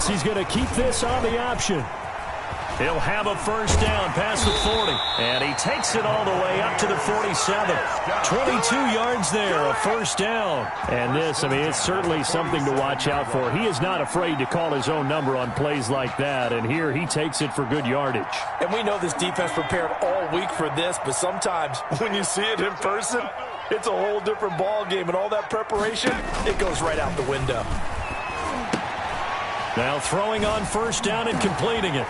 thinks he's going to keep this on the option. He'll have a first down past the 40. And he takes it all the way up to the 47. 22 yards there, a first down. And this, I mean, it's certainly something to watch out for. He is not afraid to call his own number on plays like that. And here he takes it for good yardage. And we know this defense prepared all week for this, but sometimes when you see it in person, it's a whole different ball game. And all that preparation, it goes right out the window. Now throwing on first down and completing it.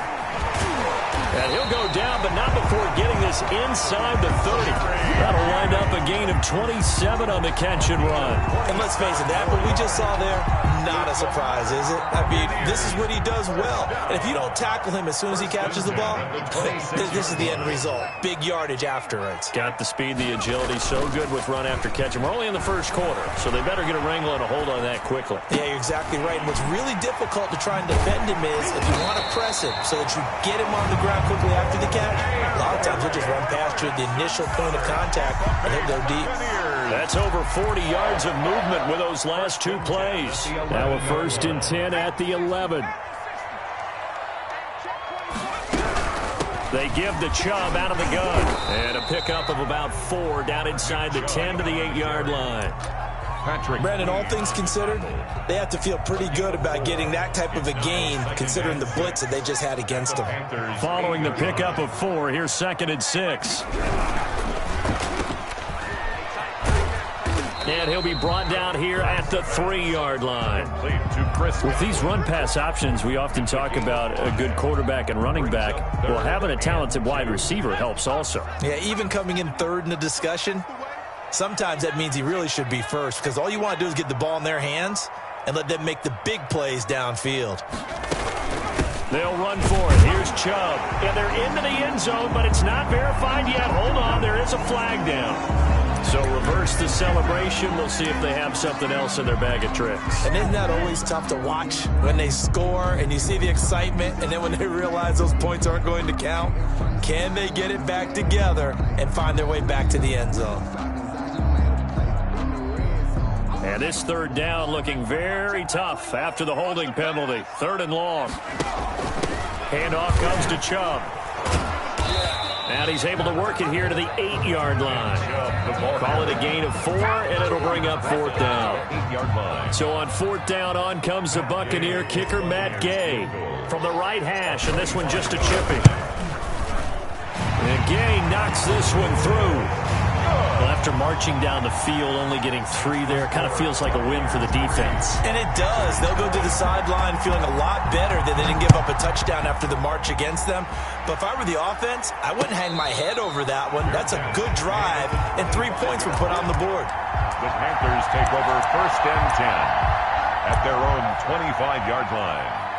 And he'll go down, but not before getting this inside the 30. That'll wind up a gain of 27 on the catch and run. And let's face it, that what we just saw there, not a surprise, is it? I mean, this is what he does well. And if you don't tackle him as soon as he catches the ball, this is the end result. Big yardage afterwards. Got the speed, the agility, so good with run after catch. And we're only in the first quarter, so they better get a wrangle and a hold on that quickly. Yeah, you're exactly right. And what's really difficult to try and defend him is if you want to press him so that you get him on the ground quickly after the catch, a lot of times he'll just run past you at the initial point of contact and he'll go deep. That's over 40 yards of movement with those last two plays. Now a first and 10 at the 11. They give the Chubb out of the gun. And a pickup of about 4 down inside the 10 to the 8-yard line. Brandon, all things considered, they have to feel pretty good about getting that type of a gain considering the blitz that they just had against them. Following the pickup of 4, here's 2nd and 6. And he'll be brought down here at the 3-yard line. With these run-pass options, we often talk about a good quarterback and running back. Well, having a talented wide receiver helps also. Yeah, even coming in third in the discussion, sometimes that means he really should be first because all you want to do is get the ball in their hands and let them make the big plays downfield. They'll run for it. Here's Chubb. And they're into the end zone, but it's not verified yet. Hold on, there is a flag down. So reverse the celebration. We'll see if they have something else in their bag of tricks. And isn't that always tough to watch when they score and you see the excitement and then when they realize those points aren't going to count? Can they get it back together and find their way back to the end zone? And this third down looking very tough after the holding penalty. 3rd and long. Handoff comes to Chubb. And he's able to work it here to the 8-yard line. Call it a gain of 4, and it'll bring up 4th down. So on 4th down, on comes the Buccaneer kicker, Matt Gay, from the right hash, and this one just a chipping. And Gay knocks this one through. Well, after marching down the field, only getting 3 there, kind of feels like a win for the defense. And it does. They'll go to the sideline feeling a lot better that they didn't give up a touchdown after the march against them. But if I were the offense, I wouldn't hang my head over that one. That's a good drive, and 3 points were put on the board. The Panthers take over 1st and 10 at their own 25-yard line.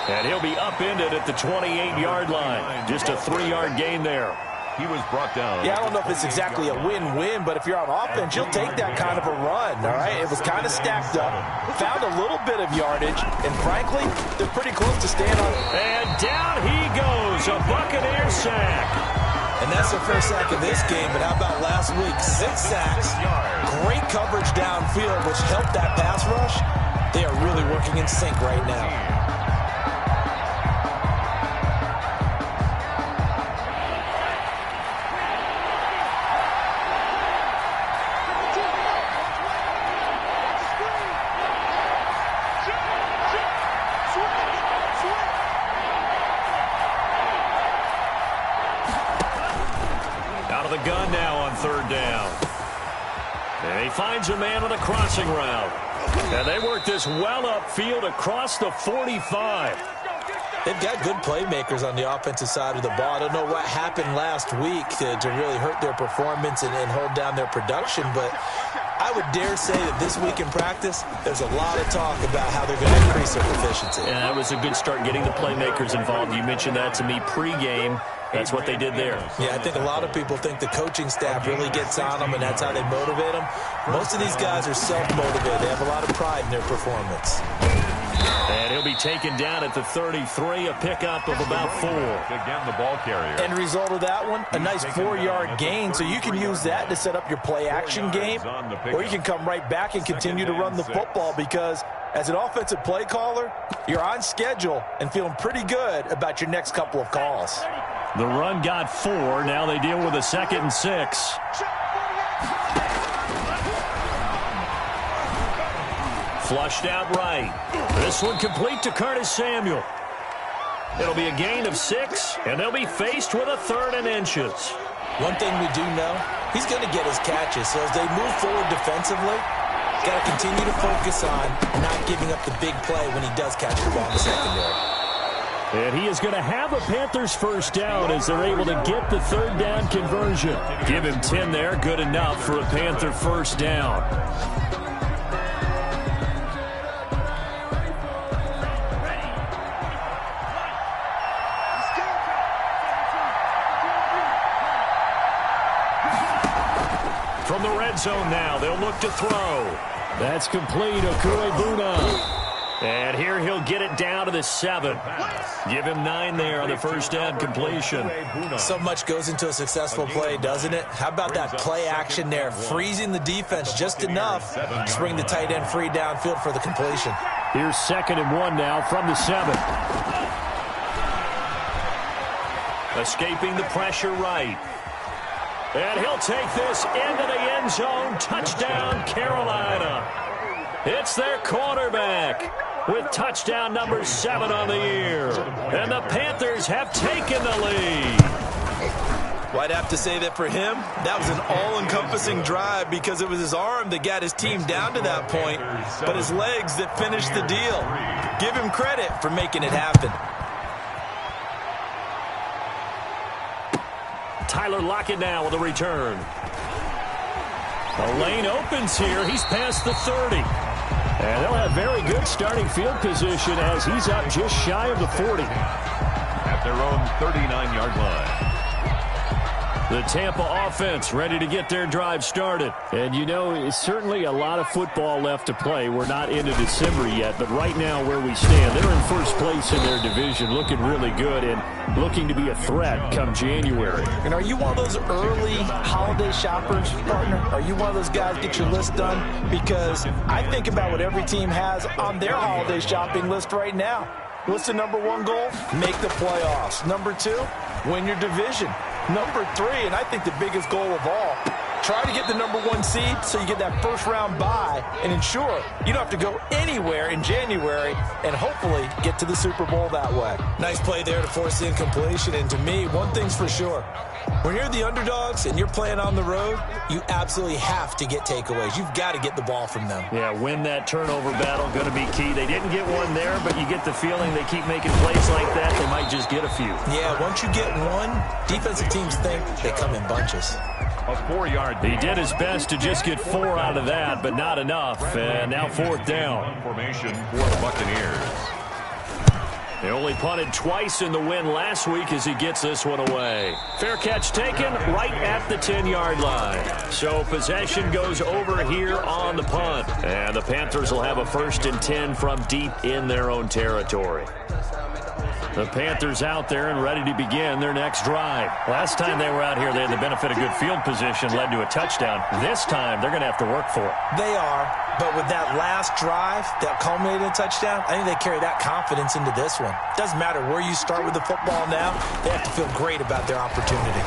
And he'll be upended at the 28-yard line. Just a 3-yard gain there. He was brought down. Yeah, I don't know if it's exactly a win-win, but if you're on offense, you'll take that kind of a run, all right? It was kind of stacked up, found a little bit of yardage, and frankly, they're pretty close to staying on. And down he goes, a Buccaneer sack. And that's their first sack of this game, but how about last week? 6 sacks, great coverage downfield, which helped that pass rush. They are really working in sync right now. The gun now on 3rd down. And he finds a man on a crossing route. And they work this well upfield across the 45. They've got good playmakers on the offensive side of the ball. I don't know what happened last week to really hurt their performance and hold down their production, but I I would dare say that this week in practice, there's a lot of talk about how they're going to increase their efficiency. And that was a good start getting the playmakers involved. You mentioned that to me pregame. That's what they did there. Yeah, I think a lot of people think the coaching staff really gets on them, and that's how they motivate them. Most of these guys are self-motivated. They have a lot of pride in their performance. And he'll be taken down at the 33, a pickup of about 4. Again, the ball carrier. End result of that one, a nice 4-yard gain, so you can use that to set up your play-action game, or you can come right back and continue to run the football because as an offensive play caller, you're on schedule and feeling pretty good about your next couple of calls. The run got 4. Now they deal with a 2nd and 6. Flushed out right. This one complete to Curtis Samuel. It'll be a gain of 6, and they'll be faced with a 3rd and inches. One thing we do know, he's going to get his catches. So as they move forward defensively, got to continue to focus on not giving up the big play when he does catch the ball in the secondary. And he is going to have a Panthers first down as they're able to get the 3rd down conversion. Give him 10 there, good enough for a Panther first down. From the red zone now, they'll look to throw. That's complete, Okuebuna. And here he'll get it down to the 7. Give him 9 there on the first down completion. So much goes into a successful play, doesn't it? How about that play action there, freezing the defense just enough to bring the tight end free downfield for the completion. Here's 2nd and 1 now from the 7. Escaping the pressure right. And he'll take this into the end zone. Touchdown, Carolina. It's their quarterback with touchdown number 7 on the year. And the Panthers have taken the lead. Well, I'd have to say that for him, that was an all-encompassing drive because it was his arm that got his team down to that point, but his legs that finished the deal. Give him credit for making it happen. Tyler Lockett now with a return. The lane opens here. He's past the 30. And they'll have very good starting field position as he's up just shy of the 40. At their own 39-yard line. The Tampa offense ready to get their drive started. And, you know, it's certainly a lot of football left to play. We're not into December yet, but right now where we stand, they're in first place in their division, looking really good and looking to be a threat come January. And are you one of those early holiday shoppers, partner? Are you one of those guys get your list done? Because I think about what every team has on their holiday shopping list right now. What's the number 1 goal? Make the playoffs. Number 2, win your division. Number 3, and I think the biggest goal of all, try to get the number 1 seed so you get that first-round bye and ensure you don't have to go anywhere in January and hopefully get to the Super Bowl that way. Nice play there to force the incompletion, and to me, one thing's for sure. When you're the underdogs and you're playing on the road, you absolutely have to get takeaways. You've got to get the ball from them. Yeah, win that turnover battle, going to be key. They didn't get one there, but you get the feeling they keep making plays like that, they might just get a few. Yeah, once you get one, defensive teams think they come in bunches. A 4-yard. He did his best to just get 4 out of that, but not enough. And now 4th down. Formation for the Buccaneers. They only punted twice in the win last week as he gets this one away. Fair catch taken right at the 10-yard line. So possession goes over here on the punt. And the Panthers will have a 1st and 10 from deep in their own territory. The Panthers out there and ready to begin their next drive. Last time they were out here, they had the benefit of good field position, led to a touchdown. This time, they're going to have to work for it. They are, but with that last drive that culminated in a touchdown, I think they carry that confidence into this one. Doesn't matter where you start with the football now, they have to feel great about their opportunity.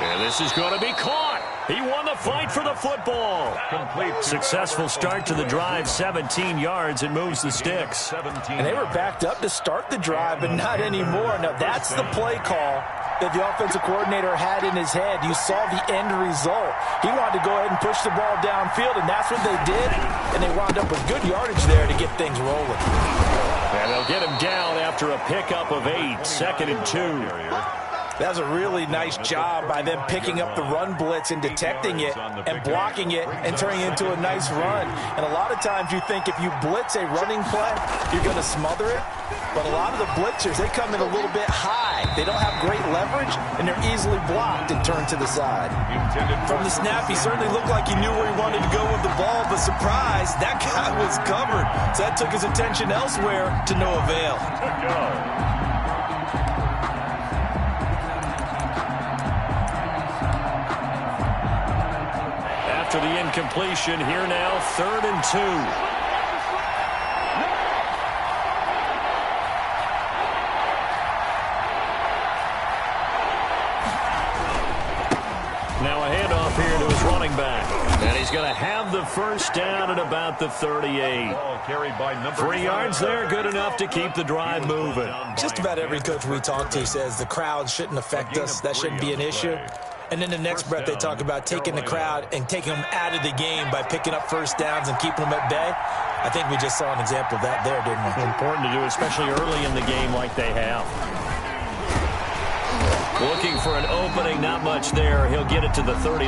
And this is going to be caught. He won the fight for the football. Complete. Successful start to the drive, 17 yards, and moves the sticks. And they were backed up to start the drive, but not anymore. Now, that's the play call that the offensive coordinator had in his head. You saw the end result. He wanted to go ahead and push the ball downfield, and that's what they did. And they wound up with good yardage there to get things rolling. And they'll get him down after a pickup of 8, 2nd and 2. That was a really nice job by them picking up the run blitz and detecting it and blocking it and turning it into a nice run. And a lot of times you think if you blitz a running play, you're going to smother it. But a lot of the blitzers, they come in a little bit high. They don't have great leverage, and they're easily blocked and turned to the side. From the snap, he certainly looked like he knew where he wanted to go with the ball, but surprise, that guy was covered. So that took his attention elsewhere to no avail. After the incompletion, here now, 3rd and 2. Now a handoff here to his running back. And he's going to have the first down at about the 38. 3 yards there, good enough to keep the drive moving. Just about every coach we talk to says the crowd shouldn't affect us. That shouldn't be an issue. And then the next breath they talk about taking the crowd and taking them out of the game by picking up first downs and keeping them at bay. I think we just saw an example of that there, didn't we? Important to do, especially early in the game like they have. Looking for an opening, not much there. He'll get it to the 39.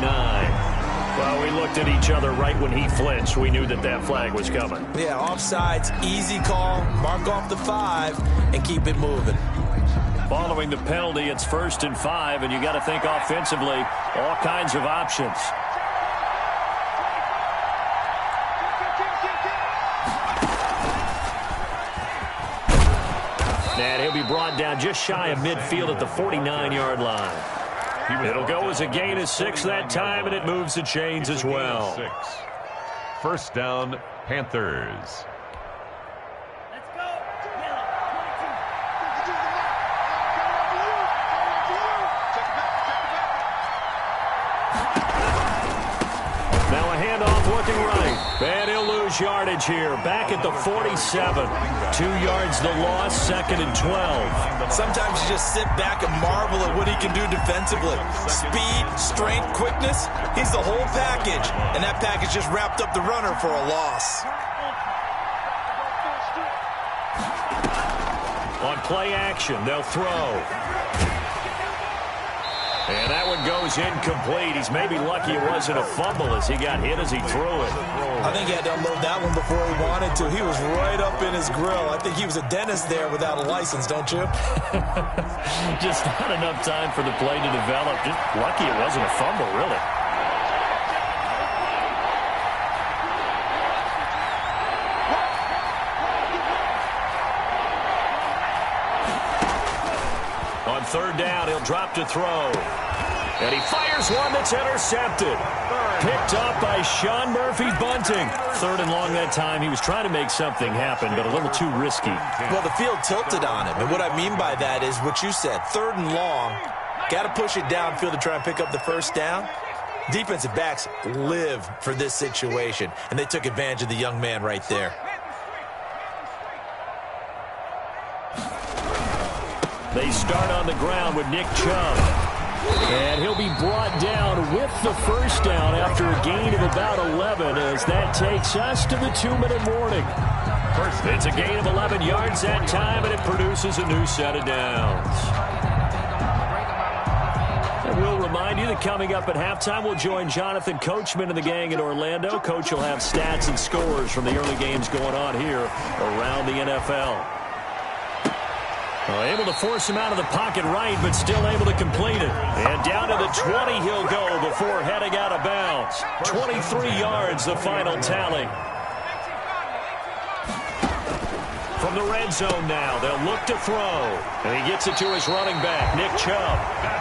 Well, we looked at each other right when he flinched. We knew that that flag was coming. Yeah, offsides, easy call, mark off the 5, and keep it moving. Following the penalty, it's 1st and 5, and you got to think offensively, all kinds of options. And he'll be brought down just shy of midfield at the 49-yard line. It'll go as a gain of 6 that time, and it moves the chains as well. 1st down, Panthers. And he'll lose yardage here. Back at the 47. 2 yards the loss, 2nd and 12. Sometimes you just sit back and marvel at what he can do defensively. Speed, strength, quickness. He's the whole package. And that package just wrapped up the runner for a loss. On play action, they'll throw. And that one goes incomplete. He's maybe lucky it wasn't a fumble as he got hit as he threw it. I think he had to unload that one before he wanted to. He was right up in his grill. I think he was a dentist there without a license, don't you? Just not enough time for the play to develop. Just lucky it wasn't a fumble, really. On 3rd down, he'll drop to throw. And he fires one that's intercepted. Picked up by Sean Murphy-Bunting. 3rd and long that time. He was trying to make something happen, but a little too risky. Well, the field tilted on him. And what I mean by that is what you said. 3rd and long. Got to push it downfield to try and pick up the first down. Defensive backs live for this situation. And they took advantage of the young man right there. They start on the ground with Nick Chubb. And he'll be brought down with the first down after a gain of about 11 as that takes us to the 2-minute warning. It's a gain of 11 yards that time, and it produces a new set of downs. And we'll remind you that coming up at halftime, we'll join Jonathan Coachman and the gang in Orlando. Coach will have stats and scores from the early games going on here around the NFL. Able to force him out of the pocket right, but still able to complete it. And down to the 20 he'll go before heading out of bounds. 23 yards, the final tally. From the red zone now, they'll look to throw. And he gets it to his running back, Nick Chubb.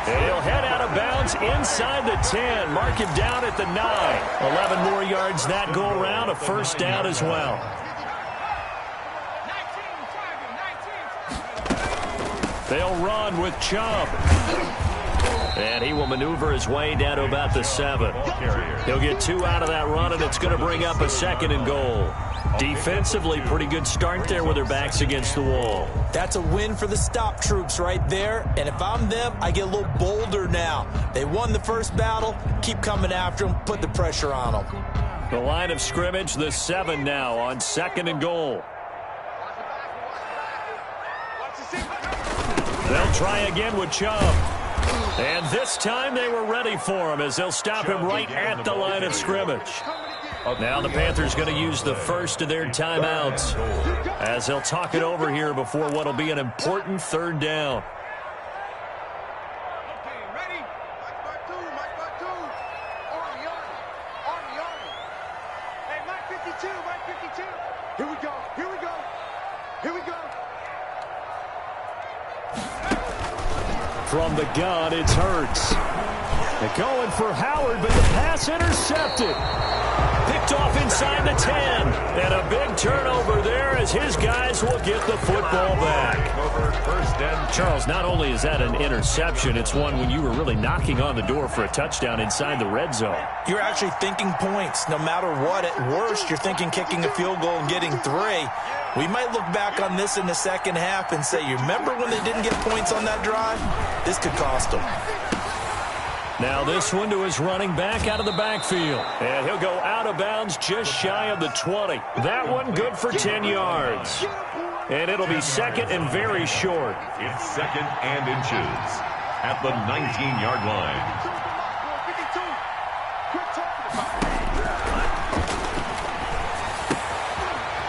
And he'll head out of bounds inside the 10. Mark him down at the 9. 11 more yards that go around, a first down as well. They'll run with Chubb. And he will maneuver his way down to about the 7. He'll get 2 out of that run, and it's going to bring up a 2nd and goal. Defensively, pretty good start there with their backs against the wall. That's a win for the stop troops right there. And if I'm them, I get a little bolder now. They won the first battle. Keep coming after them. Put the pressure on them. The line of scrimmage, the 7 now on 2nd and goal. They'll try again with Chubb. And this time they were ready for him as they'll stop him right at the line of scrimmage. Now the Panthers going to use the first of their timeouts as they'll talk it over here before what will be an important third down. From the gun, it's Hurts. They're going for Howard, but the pass intercepted. Picked off inside the 10. And a big turnover there as his guys will get the football back. Charles, not only is that an interception, it's one when you were really knocking on the door for a touchdown inside the red zone. You're actually thinking points. No matter what, at worst, you're thinking kicking a field goal and getting 3. We might look back on this in the second half and say, you remember when they didn't get points on that drive? This could cost them. Now this one to his running back out of the backfield. And he'll go out of bounds just shy of the 20. That one good for 10 yards. And it'll be second and very short. It's second and inches at the 19-yard line.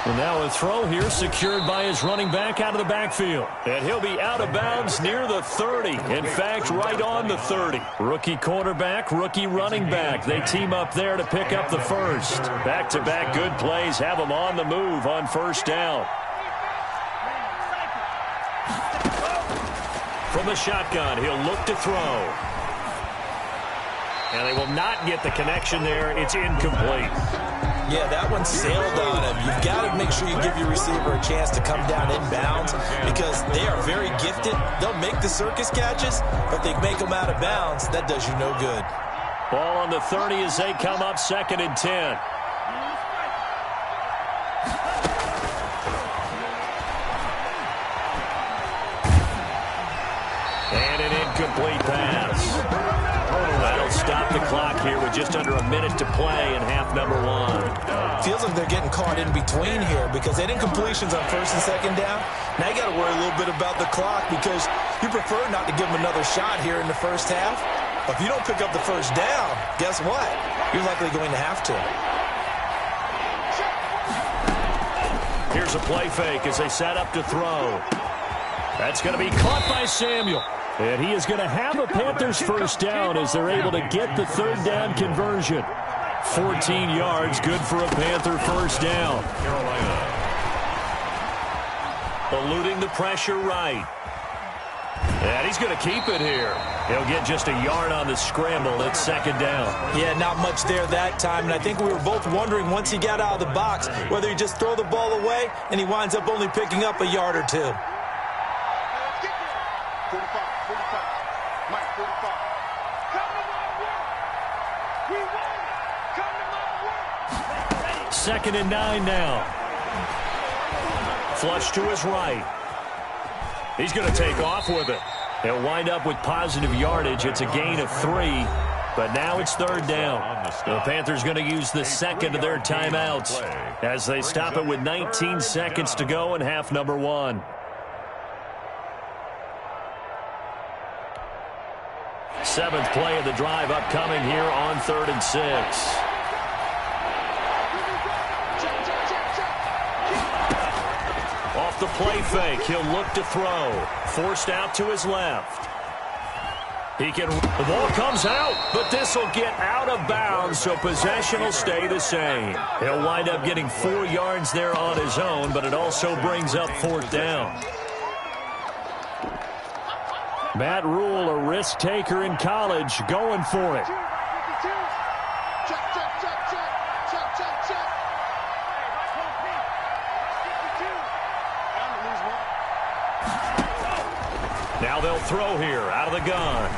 And now a throw here secured by his running back out of the backfield. And he'll be out of bounds near the 30. In fact, right on the 30. Rookie quarterback, rookie running back. They team up there to pick up the first. Back-to-back good plays have them on the move on first down. From the shotgun, he'll look to throw. And they will not get the connection there. It's incomplete. Yeah, that one sailed on him. You've got to make sure you give your receiver a chance to come down inbounds because they are very gifted. They'll make the circus catches, but they make them out of bounds. That does you no good. Ball on the 30 as they come up second and 10. And an incomplete pass. That'll stop the clock here with just under a minute to play in half number 1. Feels like they're getting caught in between here because they didn't completions on first and second down. Now you got to worry a little bit about the clock because you prefer not to give them another shot here in the first half. But if you don't pick up the first down, guess what? You're likely going to have to. Here's a play fake as they set up to throw. That's going to be caught by Samuel. And he is going to have a Panthers first down as they're able to get the third down conversion. 14 yards, good for a Panther first down. Eluding the pressure right. And he's going to keep it here. He'll get just a yard on the scramble. It's second down. Yeah, not much there that time. And I think we were both wondering once he got out of the box whether he just throw the ball away and he winds up only picking up a yard or 2. Second and 9 now. Flush to his right. He's going to take off with it. He'll wind up with positive yardage. It's a gain of 3, but now it's third down. The Panthers going to use the second of their timeouts as they stop it with 19 seconds to go in half number 1. Seventh play of the drive upcoming here on 3rd and 6. Off the play fake, he'll look to throw. Forced out to his left. The ball comes out, but this will get out of bounds, so possession will stay the same. He'll wind up getting 4 yards there on his own, but it also brings up 4th down. Matt Rule, a risk taker in college, going for it. Now they'll throw here out of the gun.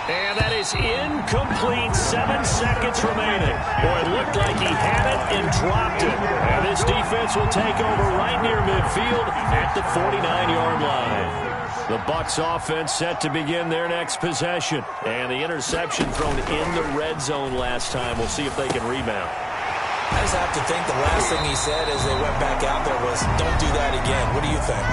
And that is incomplete. 7 seconds remaining. Boy, it looked like he had it and dropped it. And this defense will take over right near midfield at the 49-yard line. The Bucs offense set to begin their next possession. And the interception thrown in the red zone last time. We'll see if they can rebound. I just have to think the last thing he said as they went back out there was, don't do that again. What do you think?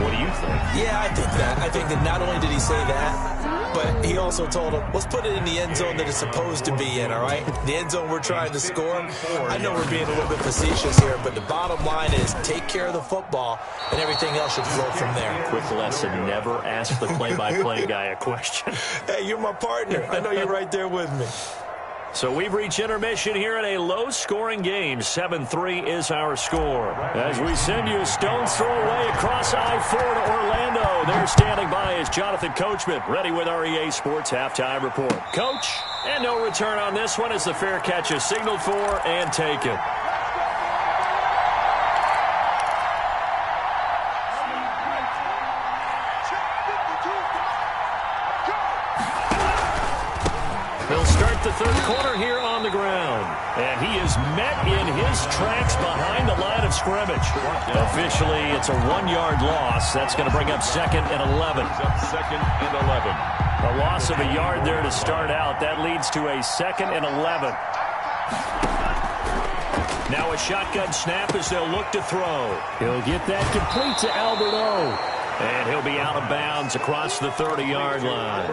What do you think? Yeah, I think that. I think that not only did he say that, but he also told him, let's put it in the end zone that it's supposed to be in, all right? The end zone we're trying to score. I know we're being a little bit facetious here, but the bottom line is take care of the football, and everything else should flow from there. Quick lesson, never ask the play-by-play guy a question. Hey, you're my partner. I know you're right there with me. So we've reached intermission here in a low-scoring game. 7-3 is our score. As we send you a stone's throw away across I-4 to Orlando. There standing by is Jonathan Coachman, ready with our EA Sports Halftime Report. Coach, and no return on this one as the fair catch is signaled for and taken. He'll start the third quarter here on the ground. And he is met in his tracks behind the line of scrimmage. Officially, it's a 1-yard loss. That's going to bring up 2nd and 11. Second and 11. A loss of a yard there to start out. That leads to a 2nd and 11. Now a shotgun snap as they'll look to throw. He'll get that complete to Alberto. And he'll be out of bounds across the 30-yard line.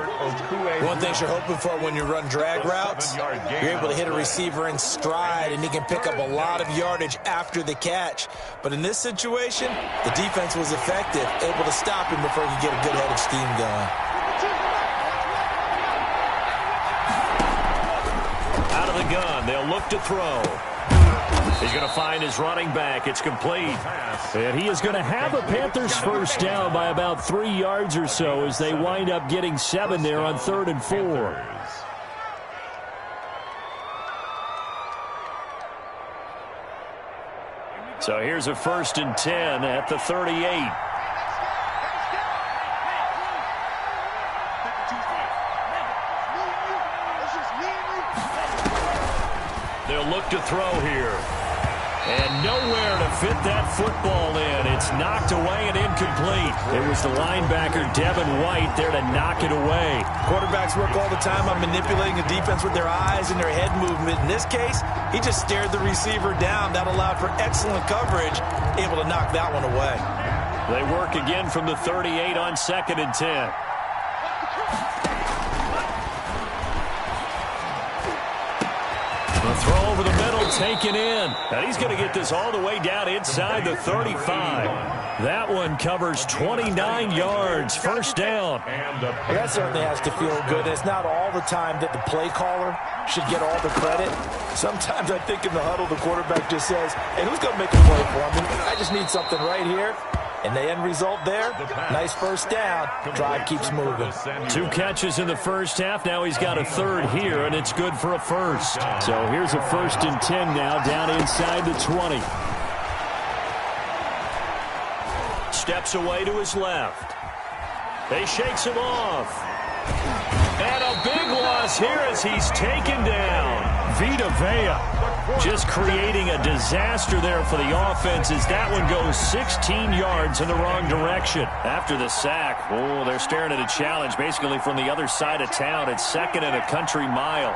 One thing you're hoping for when you run drag routes, you're able to hit a receiver in stride, and he can pick up a lot of yardage after the catch. But in this situation, the defense was effective, able to stop him before he could get a good head of steam going. Out of the gun, they'll look to throw. He's going to find his running back. It's complete. And he is going to have a Panthers first down by about 3 yards or so as they wind up getting 7 there on 3rd and 4. So here's a 1st and 10 at the 38. They'll look to throw here. And nowhere to fit that football in. It's knocked away and incomplete. It was the linebacker, Devin White, there to knock it away. Quarterbacks work all the time on manipulating the defense with their eyes and their head movement. In this case, he just stared the receiver down. That allowed for excellent coverage, able to knock that one away. They work again from the 38 on 2nd and 10. The throw over the middle, taken in. And he's going to get this all the way down inside the 35. That one covers 29 yards, first down. That certainly has to feel good. It's not all the time that the play caller should get all the credit. Sometimes I think in the huddle, the quarterback just says, hey, who's going to make a play for me? I just need something right here. And the end result there, nice first down. Drive keeps moving. 2 catches in the first half. Now he's got a 3rd here, and it's good for a first. So here's a 1st and 10 now down inside the 20. Steps away to his left. They shakes him off. And a big loss here as he's taken down. Vita Vea just creating a disaster there for the offense as that one goes 16 yards in the wrong direction. After the sack, oh, they're staring at a challenge basically from the other side of town. It's 2nd and a country mile.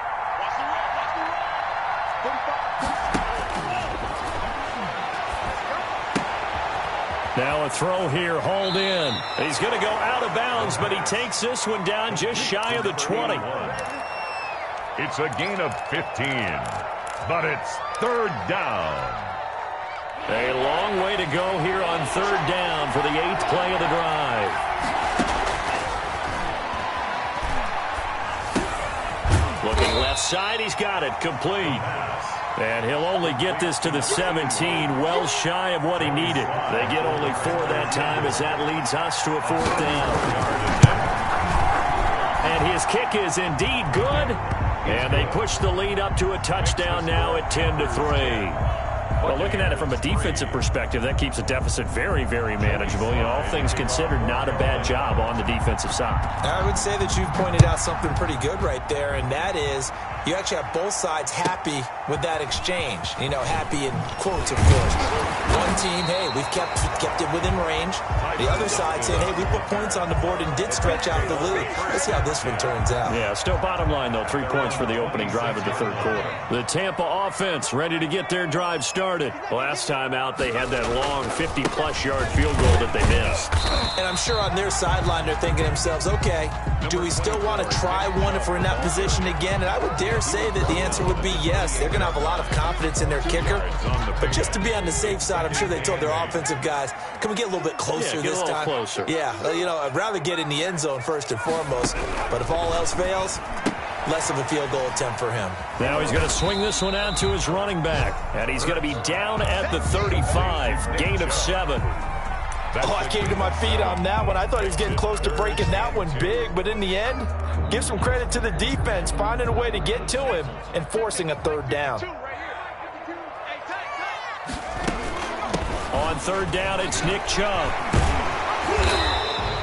Now a throw here, hauled in. He's going to go out of bounds, but he takes this one down just shy of the 20. It's a gain of 15, but it's 3rd down. A long way to go here on 3rd down for the 8th play of the drive. Looking left side, he's got it, complete. And he'll only get this to the 17, well shy of what he needed. They get only 4 that time as that leads us to a 4th down. And his kick is indeed good. And they push the lead up to a touchdown now at 10-3. Well, looking at it from a defensive perspective, that keeps the deficit very, very manageable. You know, all things considered, not a bad job on the defensive side. I would say that you've pointed out something pretty good right there, and that is you actually have both sides happy with that exchange. You know, happy in quotes, of course. One team, hey, we've kept it within range. The other side saying, hey, we put points on the board and did stretch out the lead. Let's see how this one turns out. Yeah, still bottom line, though, 3 points for the opening drive of the third quarter. The Tampa offense ready to get their drive started. Last time out, they had that long 50-plus yard field goal that they missed. And I'm sure on their sideline, they're thinking to themselves, okay, do we still want to try one if we're in that position again? And I would dare say that the answer would be yes. They're going to have a lot of confidence in their kicker. But just to be on the safe side, I'm sure they told their offensive guys, can we get a little bit closer this time? Closer. Yeah, you know, I'd rather get in the end zone first and foremost. But if all else fails, less of a field goal attempt for him. Now he's going to swing this one out to his running back. And he's going to be down at the 35. Gain of 7. Oh, I came to my feet on that one. I thought he was getting close to breaking that one big, but in the end, give some credit to the defense, finding a way to get to him and forcing a third down. On third down, it's Nick Chubb.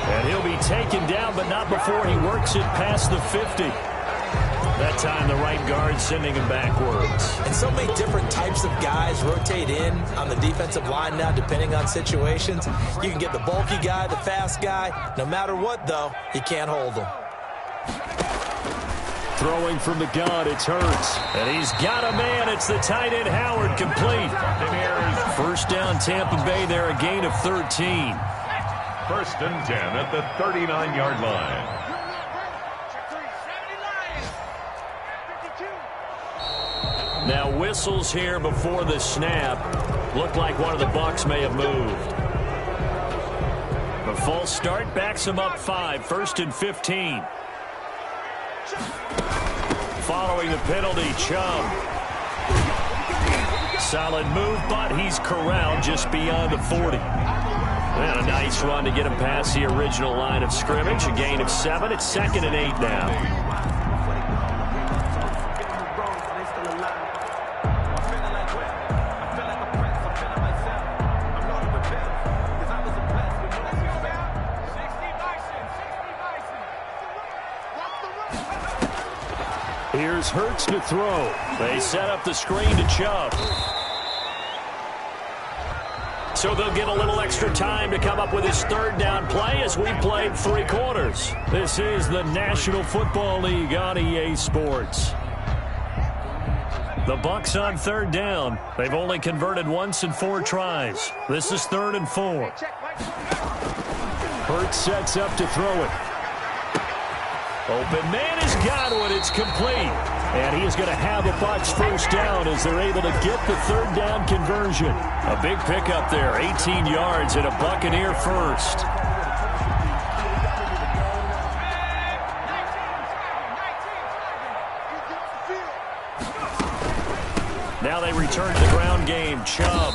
And he'll be taken down, but not before he works it past the 50. That time, the right guard sending him backwards. And so many different types of guys rotate in on the defensive line now, depending on situations. You can get the bulky guy, the fast guy. No matter what, though, you can't hold him. Throwing from the gun, it's Hurts. And he's got a man. It's the tight end, Howard, complete. First down, Tampa Bay there, a gain of 13. First and 10 at the 39-yard line. Now whistles here before the snap. Looked like one of the Bucs may have moved. The false start backs him up 5. First and 15. Following the penalty, Chubb. Solid move, but he's corralled just beyond the 40. And a nice run to get him past the original line of scrimmage. A gain of 7. It's 2nd and 8 now. Here's Hurts to throw. They set up the screen to Chubb. So they'll get a little extra time to come up with his third down play as we played 3 quarters. This is the National Football League on EA Sports. The Bucs on third down. They've only converted once in 4 tries. This is 3rd and 4. Hurts sets up to throw it. Open man is Godwin. It's complete. And he is going to have a Bucs first down as they're able to get the third down conversion. A big pickup there, 18 yards and a Buccaneer first. Now they return to the ground game. Chubb.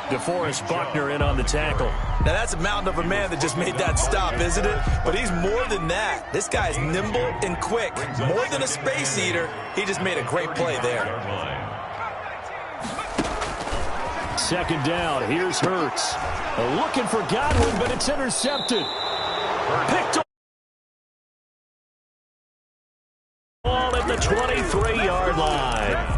DeForest Buckner in on the tackle. Now that's a mountain of a man that just made that stop, isn't it? But he's more than that. This guy's nimble and quick. More than a space eater. He just made a great play there. 2nd down. Here's Hurts. Looking for Godwin, but it's intercepted. Picked up. Ball at the 23-yard line.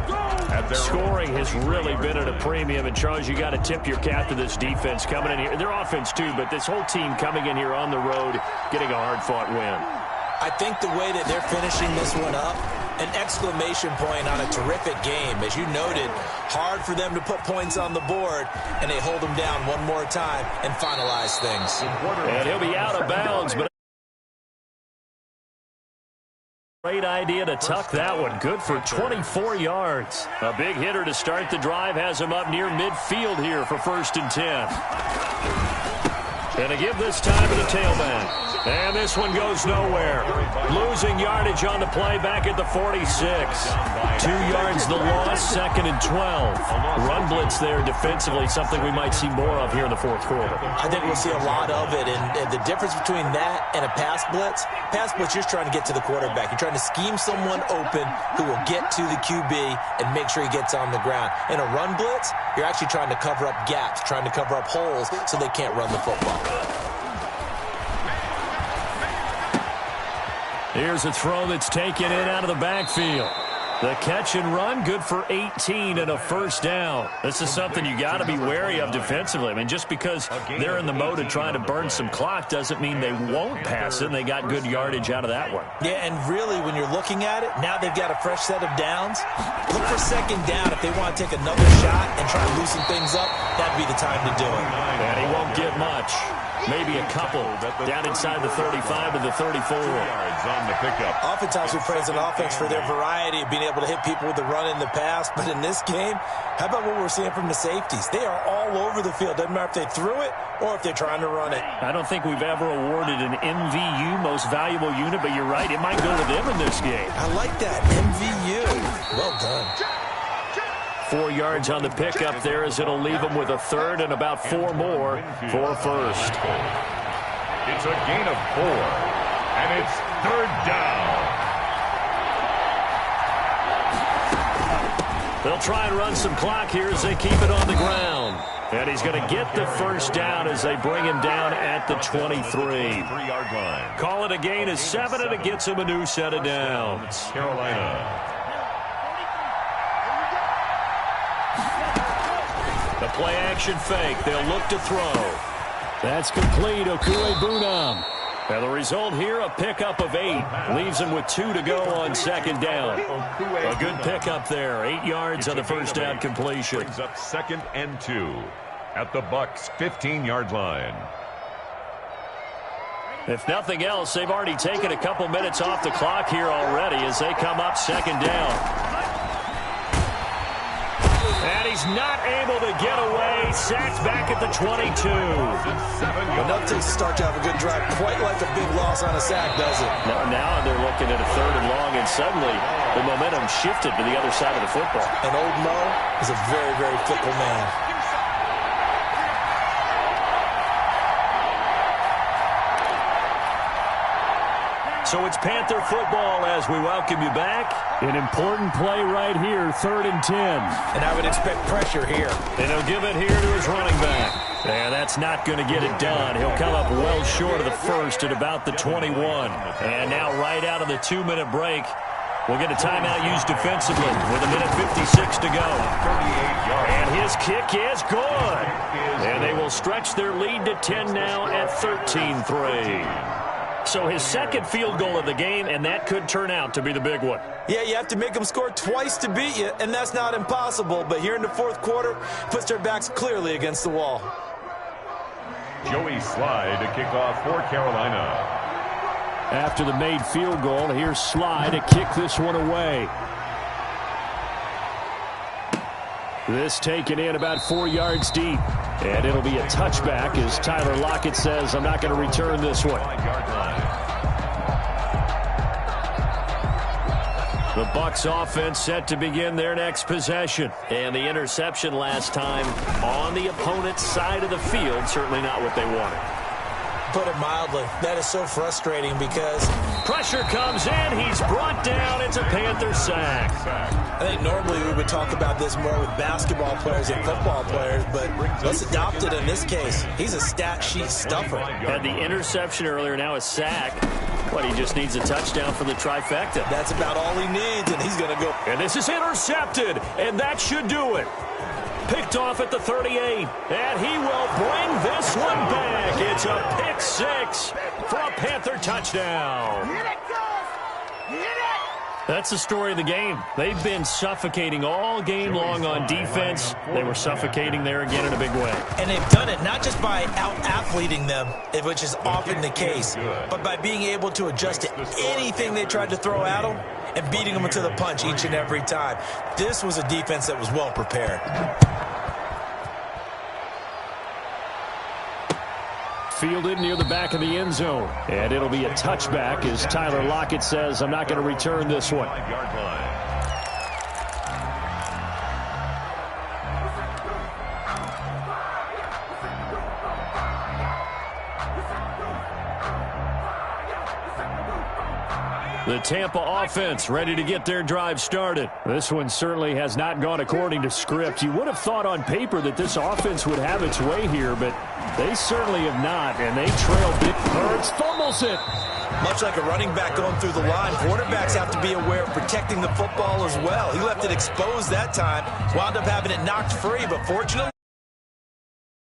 Scoring has really been at a premium. And, Charles, you got to tip your cap to this defense coming in here. Their offense, too, but this whole team coming in here on the road, getting a hard-fought win. I think the way that they're finishing this one up, an exclamation point on a terrific game. As you noted, hard for them to put points on the board, and they hold them down one more time and finalize things. And he'll be out of bounds, but great idea to tuck that one. Good for 24 yards. A big hitter to start the drive has him up near midfield here for 1st and 10. And to give this time to the tailback. And this one goes nowhere. Losing yardage on the play back at the 46. 2 yards the loss, 2nd and 12. Run blitz there defensively, something we might see more of here in the 4th quarter. I think we'll see a lot of it. And the difference between that and a pass blitz, you're trying to get to the quarterback. You're trying to scheme someone open who will get to the QB and make sure he gets on the ground. In a run blitz, you're actually trying to cover up gaps, trying to cover up holes so they can't run the football. Here's a throw that's taken in out of the backfield. The catch and run, good for 18 and a first down. This is something you got to be wary of defensively. I mean, just because they're in the mode of trying to burn some clock doesn't mean they won't pass it, and they got good yardage out of that one. Yeah, and really, when you're looking at it, now they've got a fresh set of downs. Look for second down if they want to take another shot and try to loosen things up. That'd be the time to do it. And he won't get much. Maybe a couple down inside the 35 to the 34. Yards on the pickup. Oftentimes we praise an offense for their variety of being able to hit people with the run in the pass. But in this game, how about what we're seeing from the safeties? They are all over the field. Doesn't matter if they threw it or if they're trying to run it. I don't think we've ever awarded an MVU, most valuable unit, but you're right. It might go to them in this game. I like that. MVU. Well done. 4 yards on the pickup there as it'll leave them with a third and about 4 more for first. It's a gain of 4, and it's third down. They'll try and run some clock here as they keep it on the ground. And he's going to get the first down as they bring him down at the 23. 3-yard line. Call it a gain of 7, and it gets him a new set of downs. Carolina. The play-action fake. They'll look to throw. That's complete. Okuebunam. And the result here, a pickup of 8. Leaves him with 2 to go on second down. A good pickup there. 8 yards on the first down completion. Brings up 2nd and 2 at the Bucs' 15-yard line. If nothing else, they've already taken a couple minutes off the clock here already as they come up second down. And he's not able to get away. Sacked back at the 22. Enough to start to have a good drive. Quite like a big loss on a sack, does it? Now they're looking at a 3rd and long, and suddenly the momentum shifted to the other side of the football. And old Mo is a very, very fickle man. So it's Panther football as we welcome you back. An important play right here, 3rd and 10. And I would expect pressure here. And he'll give it here to his running back. And that's not going to get it done. He'll come up well short of the first at about the 21. And now right out of the 2-minute break, we'll get a timeout used defensively with 1:56 to go. And his kick is good. And they will stretch their lead to 10 now at 13-3. So his second field goal of the game, and that could turn out to be the big one. Yeah, you have to make them score twice to beat you, and that's not impossible. But here in the 4th quarter, puts their backs clearly against the wall. Joey Slye to kick off for Carolina. After the made field goal, here's Slye to kick this one away. This taken in about 4 yards deep. And it'll be a touchback as Tyler Lockett says, I'm not going to return this one. The Bucs offense set to begin their next possession. And the interception last time on the opponent's side of the field, certainly not what they wanted. Put it mildly, that is so frustrating because pressure comes in. He's brought down. It's a Panther sack. I think normally we would talk about this more with basketball players than football players, but let's adopt it in this case. He's a stat sheet stuffer. Had the interception earlier, now a sack. But he just needs a touchdown for the trifecta. That's about all he needs, and he's going to go. And this is intercepted, and that should do it. Picked off at the 38, and he will bring this one back. It's a pick 6 for a Panther touchdown. That's the story of the game. They've been suffocating all game long on defense. They were suffocating there again in a big way. And they've done it not just by out-athleting them, which is often the case, but by being able to adjust to anything they tried to throw at them and beating them to the punch each and every time. This was a defense that was well prepared. Fielded near the back of the end zone. And it'll be a touchback as Tyler Lockett says, I'm not going to return this one. The Tampa offense ready to get their drive started. This one certainly has not gone according to script. You would have thought on paper that this offense would have its way here, but they certainly have not, and they trail big. Hurts fumbles it. Much like a running back going through the line, quarterbacks have to be aware of protecting the football as well. He left it exposed that time, wound up having it knocked free, but fortunately,